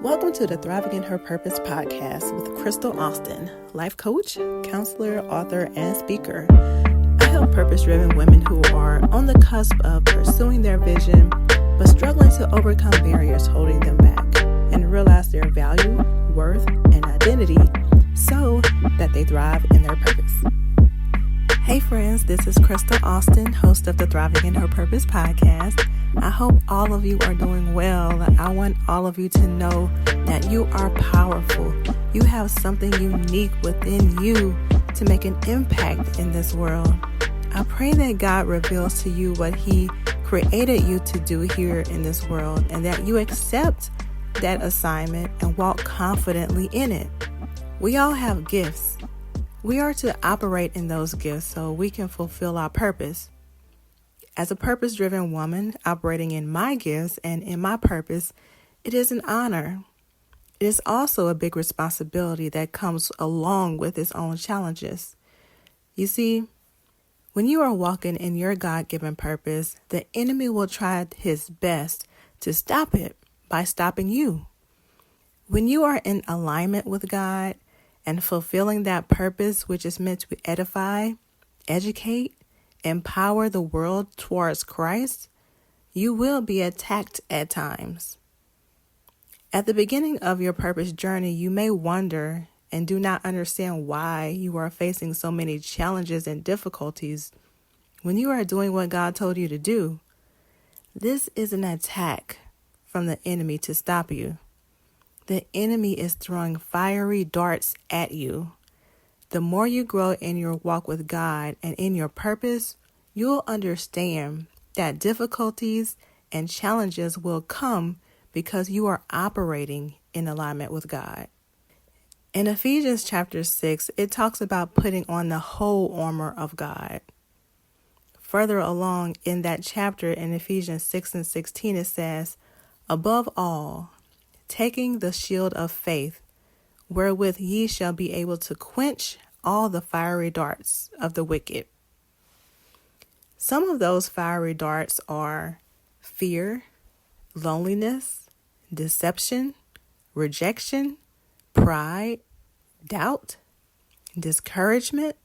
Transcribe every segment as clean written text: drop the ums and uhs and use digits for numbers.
Welcome to the Thriving in Her Purpose podcast with Krystle Austin, life coach, counselor, author, and speaker. I help purpose-driven women who are on the cusp of pursuing their vision, but struggling to overcome barriers holding them back and realize their value, worth, and identity so that they thrive in their purpose. Hey friends, this is Krystle Austin, host of the Thriving in Her Purpose podcast. I hope all of you are doing well. I want all of you to know that you are powerful. You have something unique within you to make an impact in this world. I pray that God reveals to you what He created you to do here in this world and that you accept that assignment and walk confidently in it. We all have gifts. We are to operate in those gifts so we can fulfill our purpose. As a purpose-driven woman operating in my gifts and in my purpose, it is an honor. It is also a big responsibility that comes along with its own challenges. You see, when you are walking in your God-given purpose, the enemy will try his best to stop it by stopping you. When you are in alignment with God and fulfilling that purpose which is meant to edify, educate, empower the world towards Christ, you will be attacked at times. At the beginning of your purpose journey, you may wonder and do not understand why you are facing so many challenges and difficulties when you are doing what God told you to do. This is an attack from the enemy to stop you. The enemy is throwing fiery darts at you. The more you grow in your walk with God and in your purpose, you'll understand that difficulties and challenges will come because you are operating in alignment with God. In Ephesians chapter 6, it talks about putting on the whole armor of God. Further along in that chapter in Ephesians 6:16, it says, "Above all, taking the shield of faith, wherewith ye shall be able to quench all the fiery darts of the wicked." Some of those fiery darts are fear, loneliness, deception, rejection, pride, doubt, discouragement,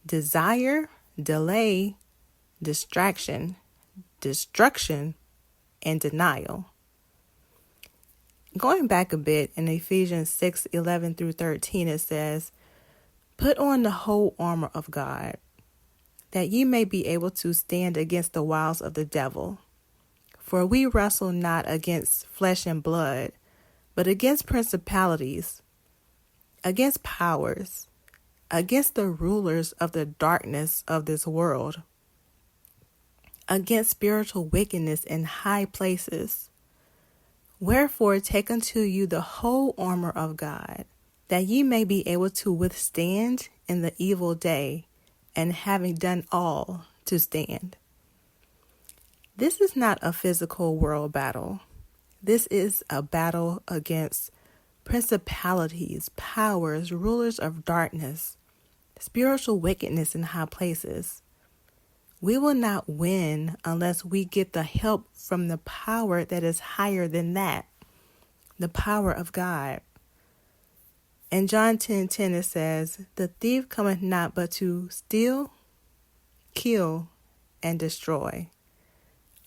desire, delay, distraction, destruction, and denial. Going back a bit in Ephesians 6:11 through 13, it says, "Put on the whole armor of God, that ye may be able to stand against the wiles of the devil. For we wrestle not against flesh and blood, but against principalities, against powers, against the rulers of the darkness of this world, against spiritual wickedness in high places. Wherefore take unto you the whole armor of God, that ye may be able to withstand in the evil day, and having done all, to stand." This is not a physical world battle. This is a battle against principalities, powers, rulers of darkness, spiritual wickedness in high places. We will not win unless we get the help from the power that is higher than that, the power of God. In John 10:10 it says, "The thief cometh not but to steal, kill, and destroy.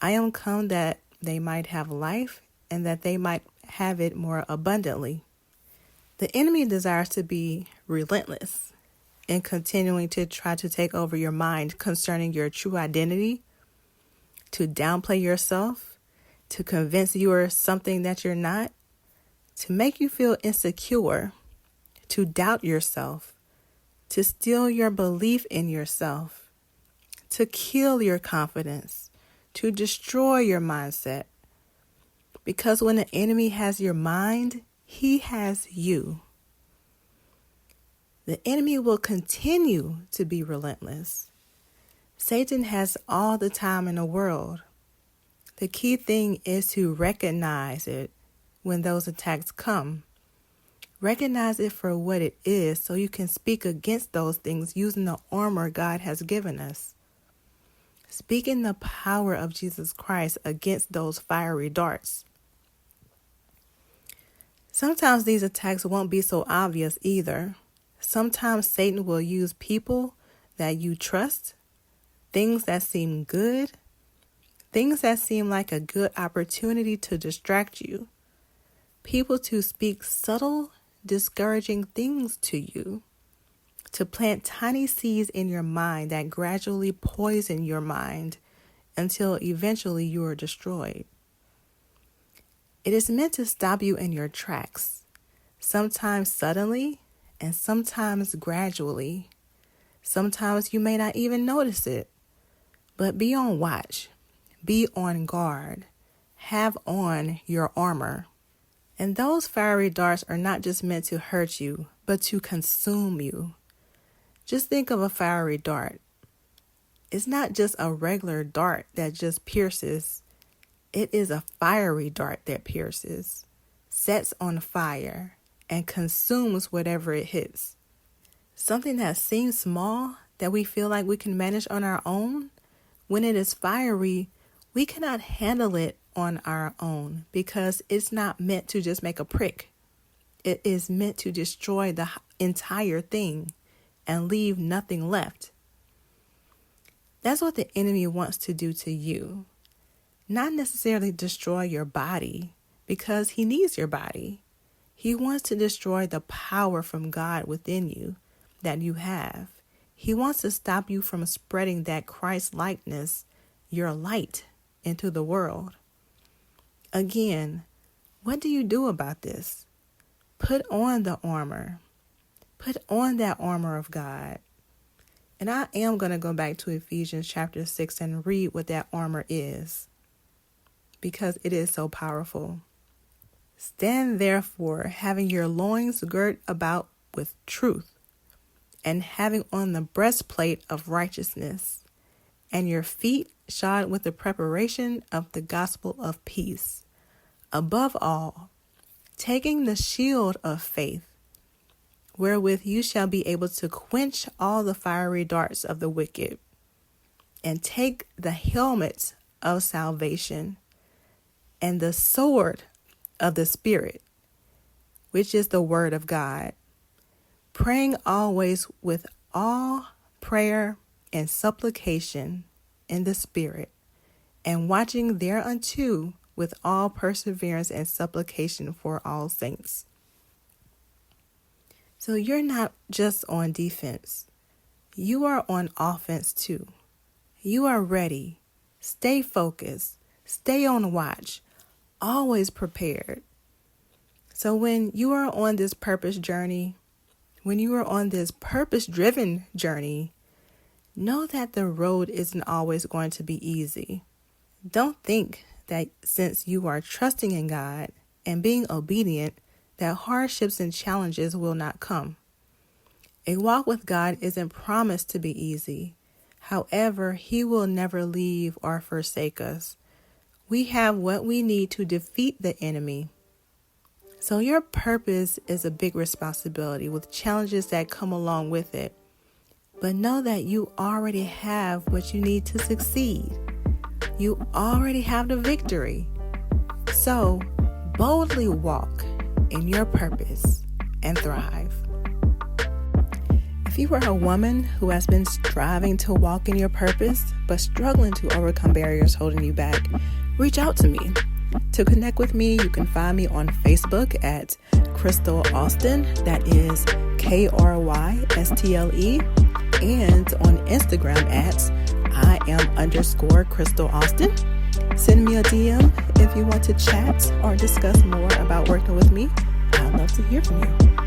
I am come that they might have life and that they might have it more abundantly." The enemy desires to be relentless in continuing to try to take over your mind concerning your true identity, to downplay yourself, to convince you are something that you're not, to make you feel insecure, to doubt yourself, to steal your belief in yourself, to kill your confidence, to destroy your mindset. Because when the enemy has your mind, he has you. The enemy will continue to be relentless. Satan has all the time in the world. The key thing is to recognize it when those attacks come. Recognize it for what it is so you can speak against those things using the armor God has given us. Speaking the power of Jesus Christ against those fiery darts. Sometimes these attacks won't be so obvious either. Sometimes Satan will use people that you trust, things that seem good, things that seem like a good opportunity to distract you, people to speak subtle, discouraging things to you, to plant tiny seeds in your mind that gradually poison your mind until eventually you are destroyed. It is meant to stop you in your tracks, sometimes suddenly and sometimes gradually. Sometimes you may not even notice it, but be on watch, be on guard, have on your armor. And those fiery darts are not just meant to hurt you, but to consume you. Just think of a fiery dart. It's not just a regular dart that just pierces. It is a fiery dart that pierces, sets on fire, and consumes whatever it hits. Something that seems small, that we feel like we can manage on our own, when it is fiery, we cannot handle it on our own because it's not meant to just make a prick. It is meant to destroy the entire thing and leave nothing left. That's what the enemy wants to do to you. Not necessarily destroy your body, because he needs your body. He wants to destroy the power from God within you that you have. He wants to stop you from spreading that Christ likeness, your light, into the world. Again, what do you do about this? Put on the armor. Put on that armor of God. And I am going to go back to Ephesians chapter 6 and read what that armor is, because it is so powerful. Stand therefore, having your loins girt about with truth, and having on the breastplate of righteousness, and your feet shod with the preparation of the gospel of peace. Above all, taking the shield of faith, wherewith you shall be able to quench all the fiery darts of the wicked, and take the helmet of salvation, and the sword of the Spirit, which is the word of God, praying always with all prayer and supplication in the Spirit, and watching thereunto with all perseverance and supplication for all saints. So you're not just on defense. You are on offense too. You are ready. Stay focused. Stay on watch. Always prepared. So when you are on this purpose journey, when you are on this purpose-driven journey, know that the road isn't always going to be easy. Don't think that since you are trusting in God and being obedient, that hardships and challenges will not come. A walk with God isn't promised to be easy. However, He will never leave or forsake us. We have what we need to defeat the enemy. So your purpose is a big responsibility with challenges that come along with it. But know that you already have what you need to succeed. You already have the victory. So boldly walk in your purpose and thrive. If you are a woman who has been striving to walk in your purpose, but struggling to overcome barriers holding you back, reach out to me. To connect with me, you can find me on Facebook at Krystle Austin, that is KRYSTLE, and on Instagram at @I am_Krystle Austin. Send me a DM if you want to chat or discuss more about working with me. I'd love to hear from you.